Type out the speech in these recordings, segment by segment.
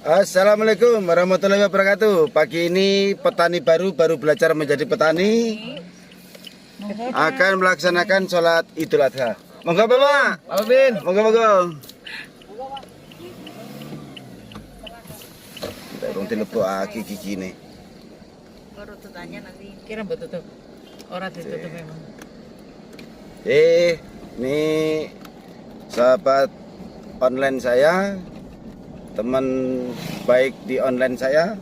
Assalamualaikum warahmatullahi wabarakatuh. Pagi ini petani baru belajar menjadi petani akan melaksanakan sholat Idul Adha. Monggo Bapak. Pak Bin. Monggo. Kita urung dilebok gigi nih. Baru tutanya nanti. Kira mbak tutup. Orang ditutup memang. Ini sahabat online saya, teman baik di online saya.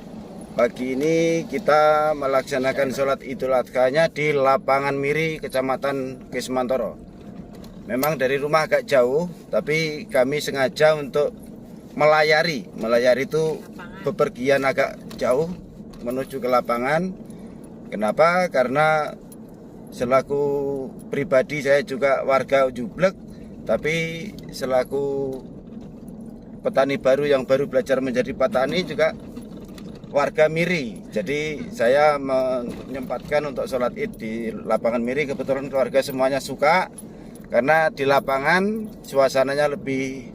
Pagi ini kita melaksanakan sholat Idul Adha-nya di Lapangan Miri, Kecamatan Kismantoro. Memang dari rumah agak jauh, tapi kami sengaja untuk melayari itu bepergian agak jauh menuju ke lapangan. Kenapa? Karena selaku pribadi saya juga warga Jublek, tapi selaku petani baru yang baru belajar menjadi petani juga warga Miri. Jadi saya menyempatkan untuk sholat Id di Lapangan Miri. Kebetulan keluarga semuanya suka karena di lapangan suasananya lebih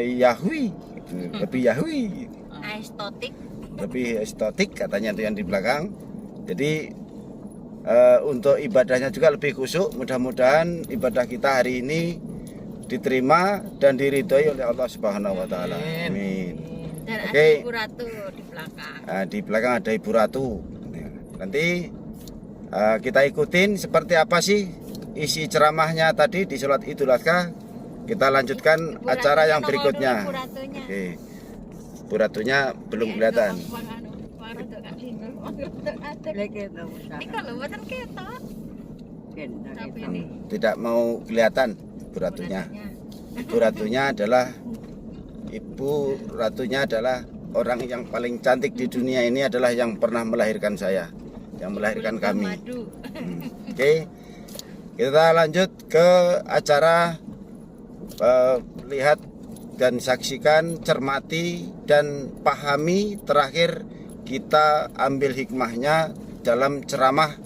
Yahwi, lebih estetik katanya itu yang di belakang. Jadi untuk ibadahnya juga lebih khusyuk. Mudah-mudahan ibadah kita hari ini diterima dan diridhoi oleh Allah Subhanahu wa taala. Amin. Dan Oke. ada Ibu Ratu di belakang. Nah, di belakang ada Ibu Ratu. Nanti kita ikutin seperti apa sih isi ceramahnya tadi di sholat Idul Adha. Kita lanjutkan Ibu acara Ratunya yang berikutnya. Ibu Ratunya. Oke. Ibu Ratunya belum kelihatan. Ini kalau buatan ketok. Tapi ini Tidak mau kelihatan Ibu Ratunya. Ibu Ratunya adalah orang yang paling cantik di dunia ini, adalah yang pernah melahirkan saya, yang melahirkan kami. madu. Oke, kita lanjut ke acara. Lihat dan saksikan, cermati dan pahami. Terakhir kita ambil hikmahnya dalam ceramah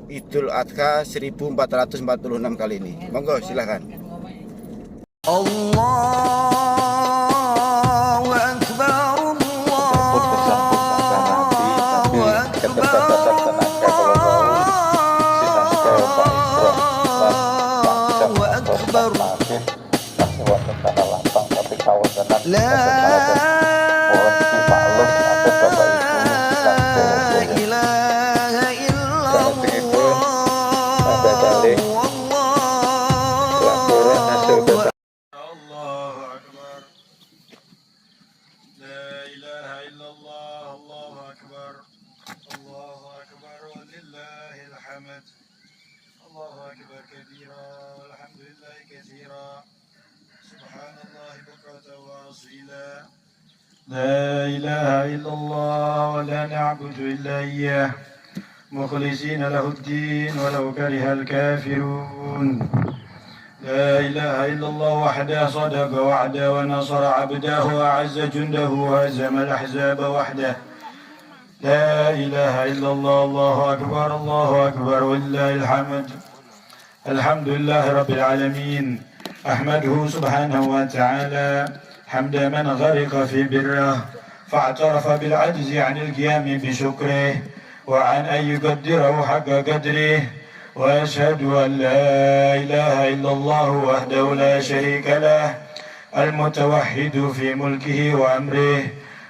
Idul Adha 1446 kali ini. Monggo silahkan. Allahu Akbar, Allahu Akbar, La ilaha illallah. الله أكبر كبيرا والحمد لله كثيرا سبحان الله بكرة وأصيلا لا إله إلا الله ولا نعبد إلا إياه مخلصين له الدين ولو كره الكافرون لا إله إلا الله وحده صدق وعده ونصر عبده وأعز جنده وهزم الأحزاب وحده لا إله إلا الله الله أكبر ولله الحمد الحمد لله رب العالمين أحمده سبحانه وتعالى حمد من غرق في بره فاعترف بالعجز عن القيام بشكره وعن أن يقدره حق قدره وأشهد أن لا إله إلا الله وحده لا شريك له المتوحد في ملكه وأمره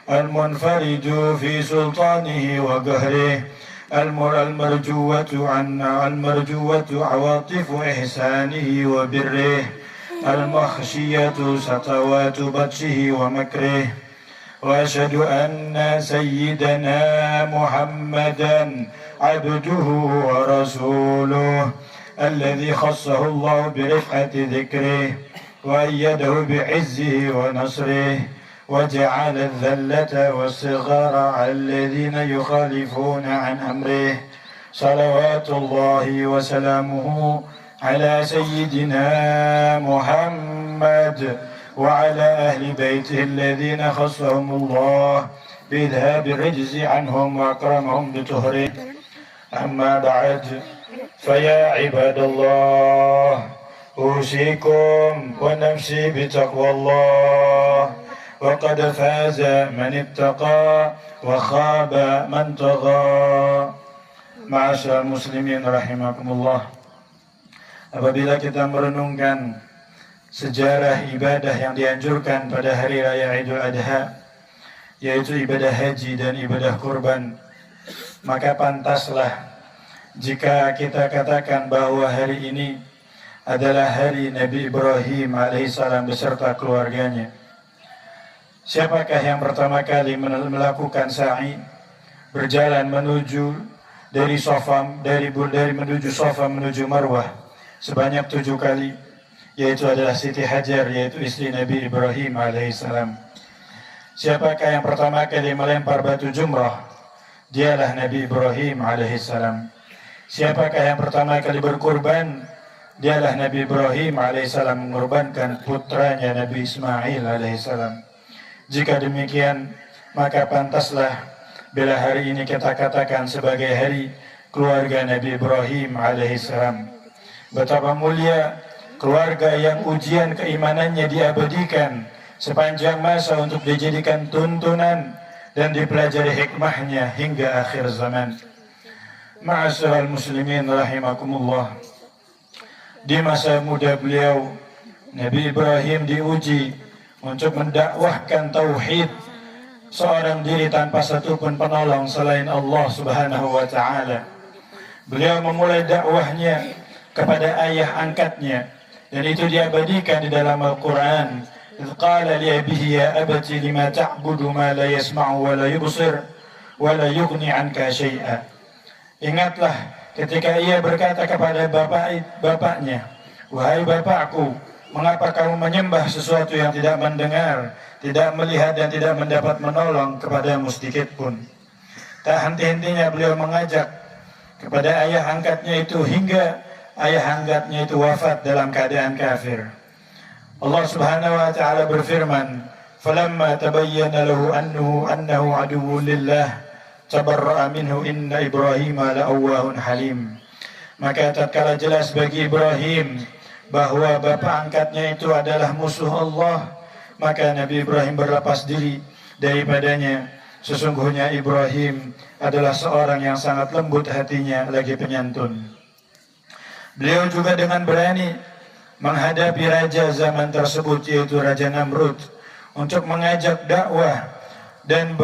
المنفرد في سلطانه وقهره المرجوة عواطف إحسانه وبره المخشية سطوات بطشه ومكره وأشهد أن سيدنا محمدا عبده ورسوله الذي خصه الله برفعة ذكره وأيده بعزه ونصره وجعل الذلة والصغار على الذين يخالفون عن أمره صلوات الله وسلامه على سيدنا محمد وعلى أهل بيته الذين خصهم الله بإذهاب الرجز عنهم وأكرمهم بطهره أما بعد فيا عباد الله أوصيكم ونفسي بتقوى الله وقد فاز من اتقى وخاب من طغى. Ma'asyiral muslimin rahimakumullah. Apabila kita merenungkan sejarah ibadah yang dianjurkan pada hari raya Idul Adha, yaitu ibadah haji dan ibadah kurban, maka pantaslah jika kita katakan bahwa hari ini adalah hari Nabi Ibrahim alaihissalam beserta keluarganya. Siapakah yang pertama kali melakukan sa'i, berjalan menuju dari menuju Safa menuju Marwah sebanyak 7 kali, yaitu adalah Siti Hajar, yaitu istri Nabi Ibrahim alaihissalam. Siapakah yang pertama kali melempar batu jumrah? Dialah Nabi Ibrahim alaihissalam. Siapakah yang pertama kali berkurban? Dialah Nabi Ibrahim alaihissalam mengorbankan putranya Nabi Ismail alaihissalam. Jika demikian, maka pantaslah bila hari ini kita katakan sebagai hari keluarga Nabi Ibrahim alaihissalam. Betapa mulia keluarga yang ujian keimanannya diabadikan sepanjang masa untuk dijadikan tuntunan dan dipelajari hikmahnya hingga akhir zaman. Ma'asyiral muslimin rahimakumullah. Di masa muda beliau, Nabi Ibrahim diuji untuk mendakwahkan tauhid, seorang diri tanpa satupun penolong selain Allah Subhanahu wa taala. Beliau memulai dakwahnya kepada ayah angkatnya, dan itu diabadikan di dalam Al-Qur'an. "Idz qala li abihi ya abati lima ta'budu ma la yasma'u wa la yubsir wa la yughni 'anka syai'a." Ingatlah ketika ia berkata kepada bapaknya, "Wahai bapakku, mengapa kamu menyembah sesuatu yang tidak mendengar, tidak melihat dan tidak mendapat menolong kepadamu sedikit pun?" Tak henti-hentinya beliau mengajak kepada ayah angkatnya itu hingga ayah angkatnya itu wafat dalam keadaan kafir. Allah Subhanahu wa taala berfirman, "Falamma tabayyana lahu annahu aduwwun lillah, tabarra'a minhu inna Ibrahima la'awwahun halim." Maka tatkala jelas bagi Ibrahim bahwa bapak angkatnya itu adalah musuh Allah, maka Nabi Ibrahim berlepas diri daripadanya. Sesungguhnya Ibrahim adalah seorang yang sangat lembut hatinya lagi penyantun. Beliau juga dengan berani menghadapi raja zaman tersebut, yaitu Raja Namrud, untuk mengajak dakwah dan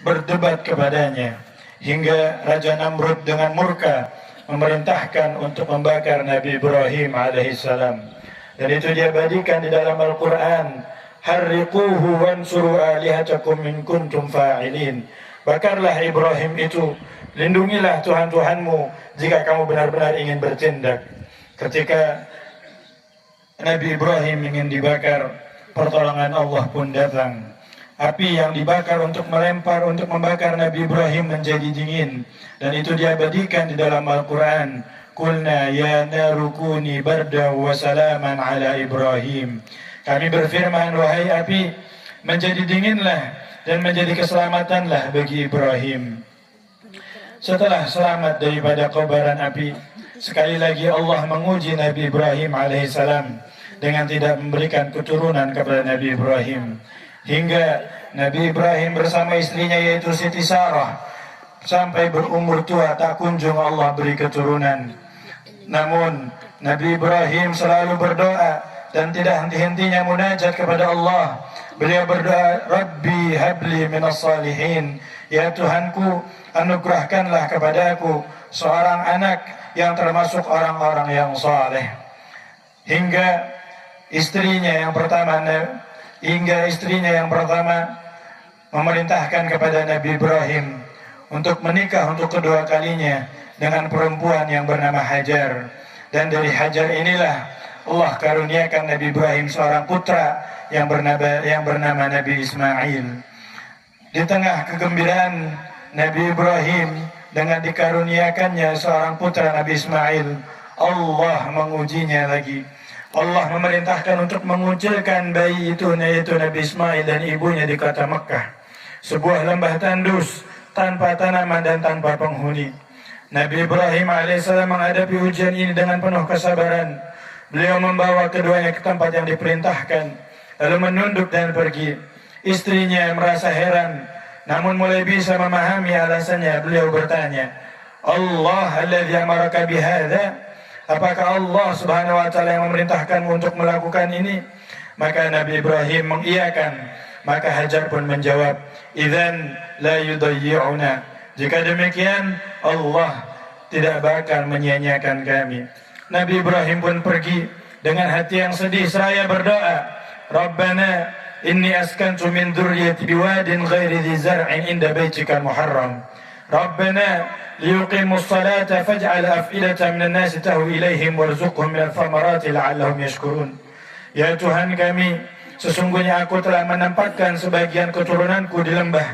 berdebat kepadanya, hingga Raja Namrud dengan murka memerintahkan untuk membakar Nabi Ibrahim alaihissalam. Dan itu diabadikan di dalam Al-Quran, "Harriquhu wansuru alihatakum in kuntum fa'ilin." Bakarlah Ibrahim itu, lindungilah Tuhan-Tuhanmu jika kamu benar-benar ingin bertindak. Ketika Nabi Ibrahim ingin dibakar, pertolongan Allah pun datang. Api yang dibakar untuk membakar Nabi Ibrahim menjadi dingin, dan itu diabadikan di dalam Al-Quran. "Qulna ya naru kuni barda wa salaman ala Ibrahim." Kami berfirman, wahai api, menjadi dinginlah dan menjadi keselamatanlah bagi Ibrahim. Setelah selamat daripada kobaran api, sekali lagi Allah menguji Nabi Ibrahim alaihissalam dengan tidak memberikan keturunan kepada Nabi Ibrahim, hingga Nabi Ibrahim bersama istrinya yaitu Siti Sarah sampai berumur tua tak kunjung Allah beri keturunan. Namun Nabi Ibrahim selalu berdoa dan tidak henti-hentinya munajat kepada Allah. Beliau berdoa, "Rabbi habli minas salihin." Ya Tuhanku, anugerahkanlah kepadaku seorang anak yang termasuk orang-orang yang saleh. Hingga istrinya yang pertama memerintahkan kepada Nabi Ibrahim untuk menikah untuk kedua kalinya dengan perempuan yang bernama Hajar. Dan dari Hajar inilah Allah karuniakan Nabi Ibrahim seorang putra yang bernama Nabi Ismail. Di tengah kegembiraan Nabi Ibrahim dengan dikaruniakannya seorang putra Nabi Ismail, Allah mengujinya lagi. Allah memerintahkan untuk mengucilkan bayi itu, yaitu Nabi Ismail dan ibunya di kota Mekah, sebuah lembah tandus tanpa tanaman dan tanpa penghuni. Nabi Ibrahim alaihissalam menghadapi ujian ini dengan penuh kesabaran. Beliau membawa keduanya ke tempat yang diperintahkan. lalu menunduk dan pergi. Istrinya merasa heran, namun mulai bisa memahami alasannya. Beliau bertanya, Allah alladzi amaraka bihadza, apakah Allah subhanahu wa ta'ala yang memerintahkanmu untuk melakukan ini? Maka Nabi Ibrahim mengiyakan. Maka Hajar pun menjawab, idzan la yudayyi'una, jika demikian Allah tidak bakal menyia-nyiakan kami. Nabi Ibrahim pun pergi dengan hati yang sedih seraya berdoa, Rabbana inni askantu min dzurriyyati biwadin ghairi dzi zar'in inda baitikal muharram. Rabbana liyuqimus salata faj'al af'idatan minan nasi tahwi ilaihim warzuqhum minal thamarati la'allahum yashkurun. Ya Tuhan kami, sesungguhnya aku telah menempatkan sebagian keturunanku di lembah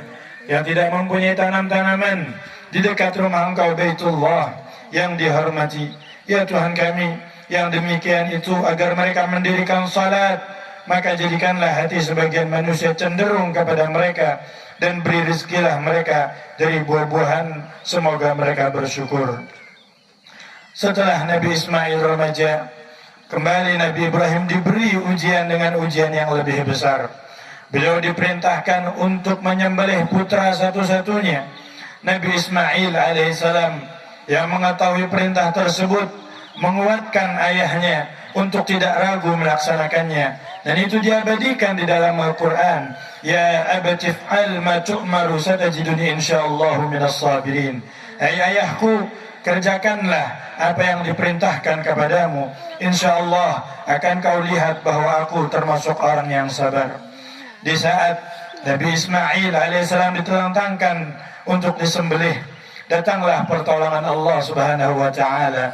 yang tidak mempunyai tanam-tanaman di dekat rumah Engkau Baitullah yang dihormati. Ya Tuhan kami, yang demikian itu agar mereka mendirikan salat, maka jadikanlah hati sebagian manusia cenderung kepada mereka dan beri rezekilah mereka dari buah-buahan, semoga mereka bersyukur. Setelah Nabi Ismail remaja, kembali Nabi Ibrahim diberi ujian dengan ujian yang lebih besar. Beliau diperintahkan untuk menyembelih putra satu-satunya, Nabi Ismail alaihissalam. Yang mengetahui perintah tersebut menguatkan ayahnya untuk tidak ragu melaksanakannya, dan itu diabadikan di dalam Al-Quran. Ya abati f'al ma tu'maru satajiduni insyaallahu minas sabirin. Hai ayahku, kerjakanlah apa yang diperintahkan kepadamu, insyaallah akan kau lihat bahwa aku termasuk orang yang sabar. Di saat Nabi Ismail alaihissalam ditelentangkan untuk disembelih, datanglah pertolongan Allah subhanahu wa ta'ala,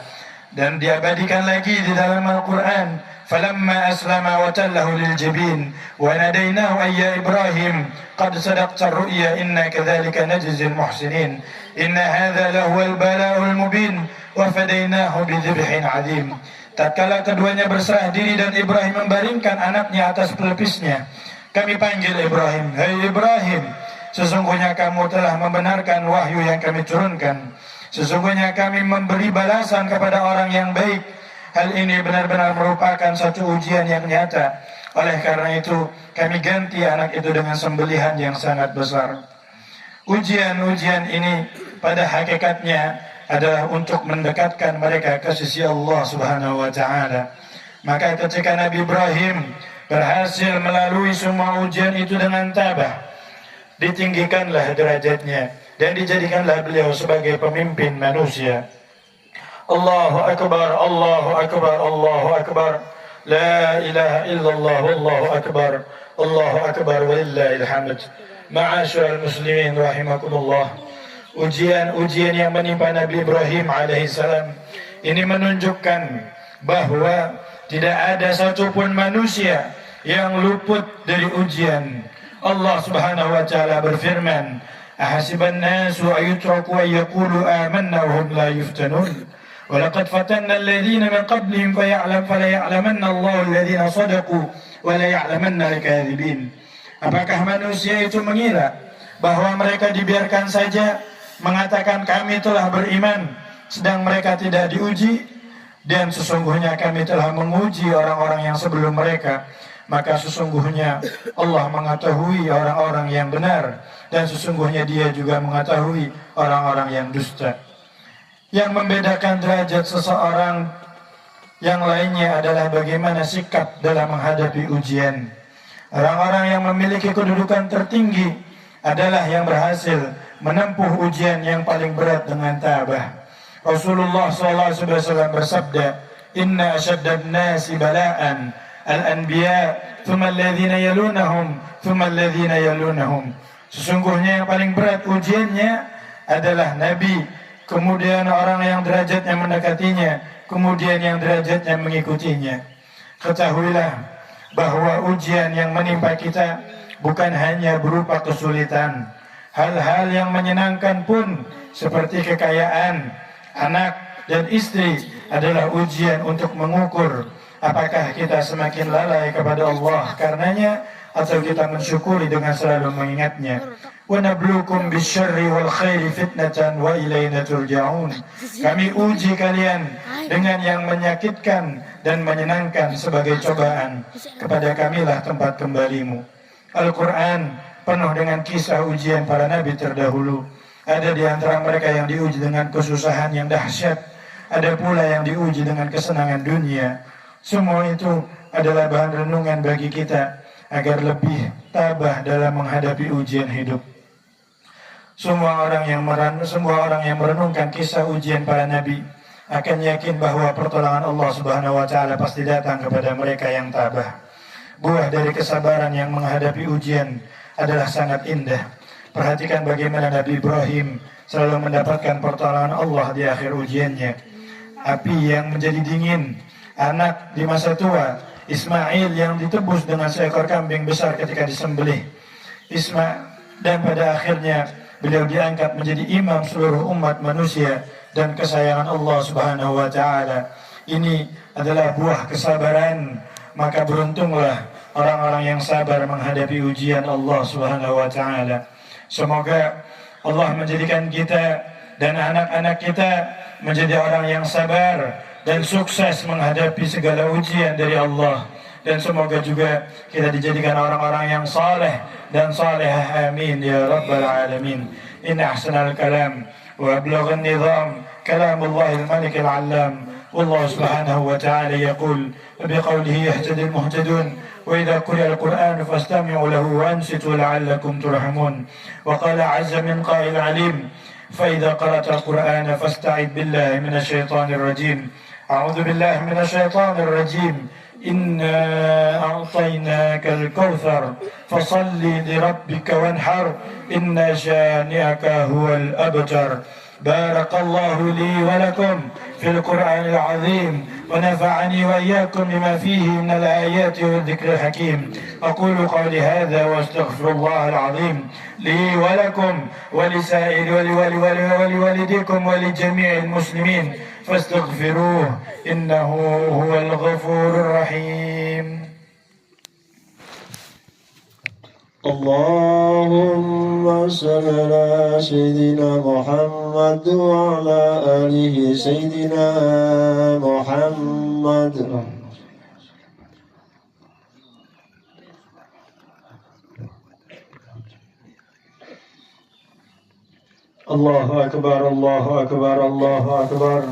dan diabadikan lagi di dalam Al-Quran. Falamma aslama wa tallahu lil jabin wa nadainahu ayya Ibrahim qad sadaqta ar-ru'ya inna kadzalika najzil muhsinin inna hadza lahuwal bala'ul mubin wa fadainahu bidzibhin 'adzim. Tatkala keduanya berserah diri dan Ibrahim membaringkan anaknya atas pelepisnya, kami panggil Ibrahim, hai Ibrahim, sesungguhnya kamu telah membenarkan wahyu yang kami turunkan. Sesungguhnya kami memberi balasan kepada orang yang baik. Hal ini benar-benar merupakan satu ujian yang nyata. Oleh karena itu, kami ganti anak itu dengan sembelihan yang sangat besar. Ujian-ujian ini pada hakikatnya adalah untuk mendekatkan mereka ke sisi Allah subhanahu wa ta'ala. Maka ketika Nabi Ibrahim berhasil melalui semua ujian itu dengan tabah, ditinggikanlah derajatnya dan dijadikanlah beliau sebagai pemimpin manusia. Allahu Akbar, Allahu Akbar, Allahu Akbar, la ilaha illallah, wallahu akbar, Allahu Akbar, walillahil hamd. Ma'asyiral muslimin rahimakumullah. Ujian-ujian yang menimpa Nabi Ibrahim alaihissalam ini menunjukkan bahwa tidak ada satupun manusia yang luput dari ujian. Allah subhanahu wa ta'ala berfirman, ahasiban nasu ayutraku ayyakulu amanna wa hum la yuftanun wa laqad fatanna alladhina min qablihim fala ya'lamanna Allahu alladhina sadaqu wa la ya'lamanna al-kadhibin. Apakah manusia itu mengira bahwa mereka dibiarkan saja mengatakan kami telah beriman sedang mereka tidak diuji? Dan sesungguhnya kami telah menguji orang-orang yang sebelum mereka, maka sesungguhnya Allah mengetahui orang-orang yang benar, dan sesungguhnya Dia juga mengetahui orang-orang yang dusta. Yang membedakan derajat seseorang yang lainnya adalah bagaimana sikap dalam menghadapi ujian. Orang-orang yang memiliki kedudukan tertinggi adalah yang berhasil menempuh ujian yang paling berat dengan tabah. Rasulullah SAW bersabda, inna asyaddan nasi bala'an al-anbiya thumma alladhina yalunahum thumma alladhina yalunahum. Sesungguhnya yang paling berat ujiannya adalah Nabi, kemudian orang yang derajatnya mendekatinya, kemudian yang derajatnya mengikutinya. Ketahuilah bahwa ujian yang menimpa kita bukan hanya berupa kesulitan. Hal-hal yang menyenangkan pun seperti kekayaan, anak dan istri adalah ujian untuk mengukur apakah kita semakin lalai kepada Allah. Karenanya atau kita mensyukuri dengan selalu mengingatnya. Wa nabluukum bisyarri wal khairi fitnatan wa ilaina turja'un. Kami uji kalian dengan yang menyakitkan dan menyenangkan sebagai cobaan. Kepada kamilah tempat kembalimu. Al-Quran penuh dengan kisah ujian para nabi terdahulu. Ada di antara mereka yang diuji dengan kesusahan yang dahsyat. Ada pula yang diuji dengan kesenangan dunia. Semua itu adalah bahan renungan bagi kita agar lebih tabah dalam menghadapi ujian hidup. Semua orang yang merenungkan kisah ujian para nabi akan yakin bahwa pertolongan Allah Subhanahu wa taala pasti datang kepada mereka yang tabah. Buah dari kesabaran yang menghadapi ujian adalah sangat indah. Perhatikan bagaimana Nabi Ibrahim selalu mendapatkan pertolongan Allah di akhir ujiannya. Api yang menjadi dingin, anak di masa tua, Ismail yang ditebus dengan seekor kambing besar ketika disembelih. Dan pada akhirnya beliau diangkat menjadi imam seluruh umat manusia dan kesayangan Allah Subhanahu wa taala. Ini adalah buah kesabaran. Maka beruntunglah orang-orang yang sabar menghadapi ujian Allah Subhanahu wa taala. Semoga Allah menjadikan kita dan anak-anak kita menjadi orang yang sabar dan sukses menghadapi segala ujian dari Allah. Dan semoga juga kita dijadikan orang-orang yang saleh dan salihah, amin ya rabbal alamin. Inna ahsanal kalam wa ablaghan nizam kalamullahil malikil allam. والله سبحانه وتعالى يقول بقوله يهتدي المهتدون وإذا قرئ القرآن فاستمعوا له وأنصتوا لعلكم ترحمون. وقال عز من قائل عليم فإذا قرأت القرآن فاستعذ بالله من الشيطان الرجيم. أعوذ بالله من الشيطان الرجيم. إنا أعطيناك الكوثر فصل لربك وانحر إن شانئك هو الأبتر. بارك الله لي ولكم في القرآن العظيم ونفعني وإياكم بما فيه من الآيات والذكر الحكيم. أقول قولي هذا وأستغفر الله العظيم لي ولكم ولسائر ولوالديكم ولجميع المسلمين فاستغفروه إنه هو الغفور الرحيم. اللهم صل على سيدنا محمد وعلى آله سيدنا محمد. الله أكبر الله أكبر الله أكبر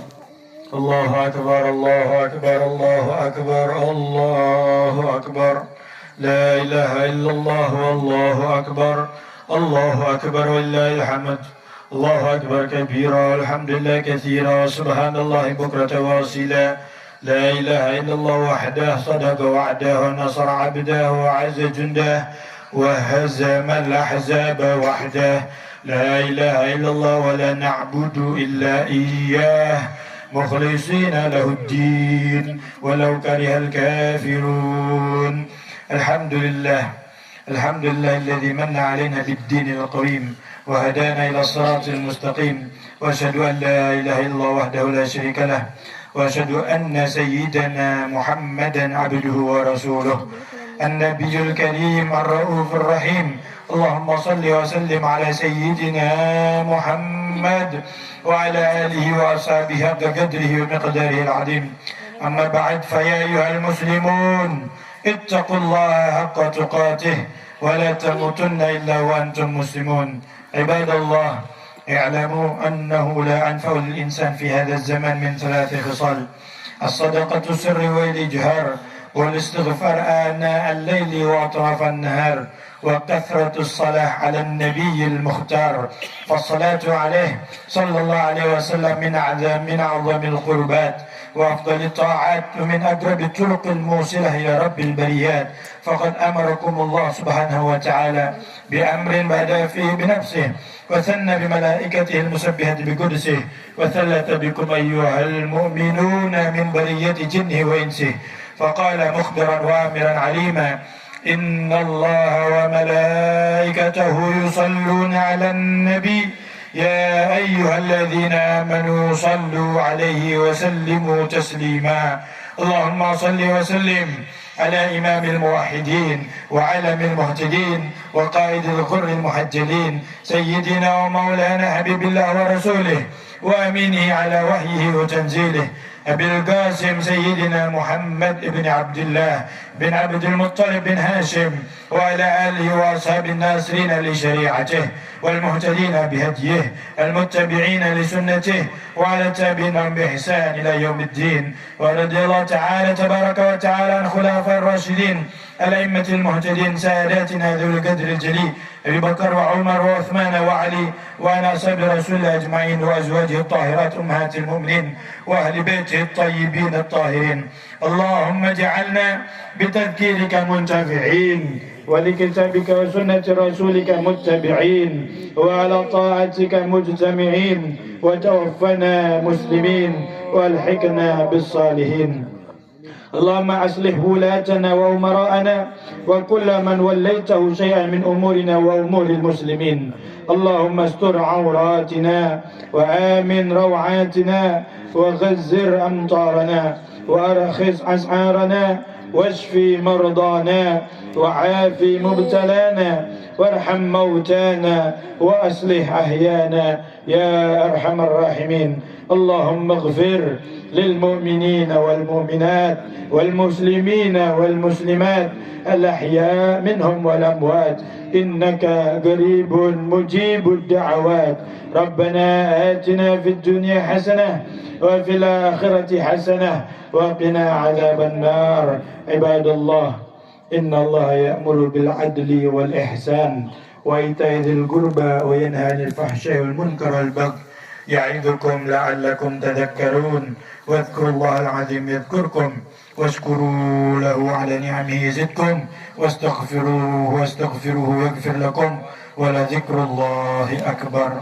الله أكبر الله أكبر الله أكبر الله أكبر لا إله إلا الله والله أكبر الله أكبر ولله الحمد. الله أكبر كبيرا والحمد لله كثيرا وسبحان الله بكرة واصيلا. لا إله إلا الله وحده صدق وعده ونصر عبده وعز جنده وهزم الأحزاب وحده. لا إله إلا الله ولا نعبد إلا إياه مخلصين له الدين ولو كره الكافرون. الحمد لله الذي من علينا بالدين القويم وهدانا إلى الصراط المستقيم. وأشهد أن لا إله إلا الله وحده لا شريك له وأشهد أن سيدنا محمدا عبده ورسوله النبي الكريم الرؤوف الرحيم. اللهم صل وسلم على سيدنا محمد وعلى آله وأصحابه حق قدره ومقداره العظيم. أما بعد فيا أيها المسلمون اتقوا الله حق تقاته ولا تموتن إلا وأنتم مسلمون. عباد الله اعلموا أنه لا أنفع للإنسان في هذا الزمان من ثلاث خصال: الصدقة السر والإجهار والاستغفار آناء الليل وأطراف النهار وكثرة الصلاة على النبي المختار. فالصلاة عليه صلى الله عليه وسلم من أعظم القربات وأفضل الطاعات ومن أقرب الطرق الموصلة إلى رب البريات. فقد أمركم الله سبحانه وتعالى بأمر بدأ فيه بنفسه وثنى بملائكته المسبحة بقدسه وثلث بكم أيها المؤمنون من برية جنه وإنسه. فقال مخبرا وآمرا عليما: إن الله وملائكته يصلون على النبي يا أيها الذين آمنوا صلوا عليه وسلموا تسليما. اللهم صل وسلم على إمام الموحدين وعلم المهتدين وقائد الغر المحجلين سيدنا ومولانا حبيب الله ورسوله وأمينه على وحيه وتنزيله أبي القاسم سيدنا محمد بن عبد الله بن عبد المطلب بن هاشم وعلى آله وأصحاب الناصرين لشريعته والمهتدين بهديه المتبعين لسنته وعلى التابعين بإحسان إلى يوم الدين. ورضي الله تعالى تبارك وتعالى عن خلفاء الراشدين الأئمة المهتدين ساداتنا ذو القدر الجليل أبي بكر وعمر وعثمان وعلي وعن أصحاب رسول الله أجمعين وأزواجه الطاهرات أمهات المؤمنين وأهل بيته الطيبين الطاهرين. اللهم اجعلنا بتذكيرك منتفعين ولكتابك وسنة رسولك متبعين وعلى طاعتك مجتمعين وتوفنا مسلمين والحقنا بالصالحين. اللهم أصلح ولاتنا وأمراءنا وكل من وليته شيئا من أمورنا وأمور المسلمين. اللهم استر عوراتنا وآمن روعاتنا وغزر أمطارنا وأرخص أسعارنا واشفي مرضانا وعافي مبتلانا وارحم موتانا وأصلح أحيانا يا أرحم الراحمين. اللهم اغفر للمؤمنين والمؤمنات والمسلمين والمسلمات الأحياء منهم والأموات إنك قريب مجيب الدعوات. ربنا آتنا في الدنيا حسنة وفي الآخرة حسنة وقنا عذاب النار. عباد الله إن الله يأمر بالعدل والإحسان وإيتاء ذي القربى وينهى عن الفحشاء والمنكر والبغي يعظكم لعلكم تذكرون. واذكروا الله العظيم يذكركم واشكروا له على نعمه يزدكم واستغفروه يغفر لكم ولذكر الله أكبر.